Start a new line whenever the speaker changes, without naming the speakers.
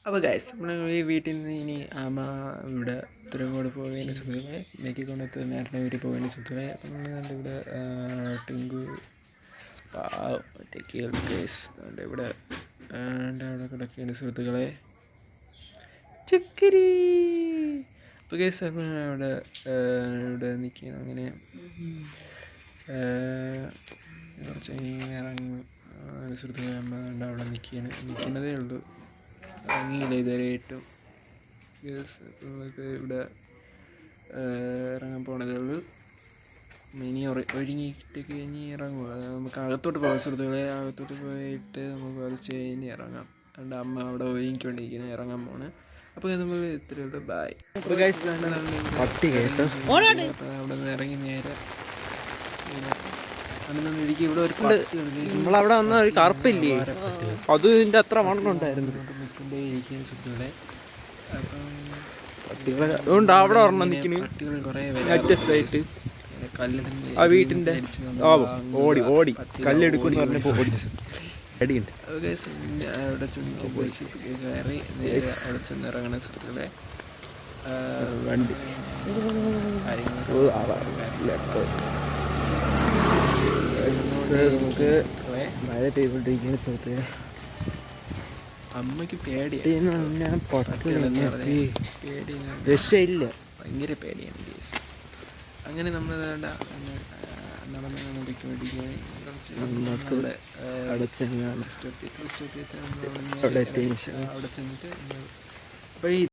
അപ്പോൾ ഗൈസ് നമ്മൾ ഈ വീട്ടിൽ നിന്ന് ഇനി അമ്മ ഇവിടെ തുറങ്ങോട് പോകേണ്ട സുഹൃത്തുക്കളെ മേക്കിക്കൊണ്ടത്ത് നേരത്തെ വീട്ടിൽ പോകേണ്ട സുഹൃത്തുക്കളെ നമ്മൾ ഇവിടെ ടിങ്കു ഗൈസ് ഇവിടെ അവിടെ കിടക്കേണ്ട സുഹൃത്തുക്കളെ ചക്കരി. അപ്പോൾ ഗൈസ് അവിടെ ഇവിടെ നിൽക്കണം അങ്ങനെ കുറച്ച് ഇറങ്ങും സുഹൃത്തുക്കളെ അമ്മ അവിടെ നിൽക്കുന്നതേ ഉള്ളൂ, ഇറങ്ങിയില്ല ഇതുവരെയായിട്ടും. ഇവിടെ ഇറങ്ങാൻ പോണതേ ഉള്ളൂ. ഇനി ഒരുങ്ങിയിട്ടൊക്കെ ഇനി ഇറങ്ങുക. നമുക്ക് അകത്തോട്ട് പോകാം സുഹൃത്തുക്കളെ, അകത്തോട്ട് പോയിട്ട് നമുക്ക് കുറച്ച് കഴിഞ്ഞ് ഇറങ്ങാം. അതുകൊണ്ട് അമ്മ അവിടെ ഒരുങ്ങിക്കൊണ്ടിരിക്കുന്നത് ഇറങ്ങാൻ പോണ്. അപ്പോൾ നമ്മൾ ഇത്രയുള്ളൂ, ബൈ. അവിടെ നിന്ന് ഇറങ്ങി നേരെ ഇവിടെ ഒരു
നമ്മളവിടെ വന്ന ഒരു കറുപ്പില്ലേ, അത് ഇതിൻ്റെ അത്ര മണ്ണുണ്ടായിരുന്നു.
സുഹൃത്തുക്കളെ
അതുകൊണ്ട് അവിടെ ഒരെണ്ണം നിൽക്കുന്നു അറ്റത്തായിട്ട്. ആ വീട്ടിൻ്റെ ഓടി ഓടി കല്ലെടുക്കുമെന്ന് പറഞ്ഞപ്പോൾ ഓടി അടിയുണ്ട്.
അവിടെ കയറി നേരെ അവിടെ ചെന്ന് ഇറങ്ങണ സുഹൃത്തുക്കളെ.
വണ്ടി നമുക്ക് മഴ പെയ്തുകൊണ്ടിരിക്കുന്ന സുഹൃത്തുക്കളെ.
അമ്മയ്ക്ക് പേടിയാണ്,
രക്ഷയില്ല,
ഭയങ്കര പേടിയാണ് കേസ്. അങ്ങനെ നമ്മൾ നടന്ന് അവിടെ ചെന്നിട്ട് അപ്പോൾ ഈ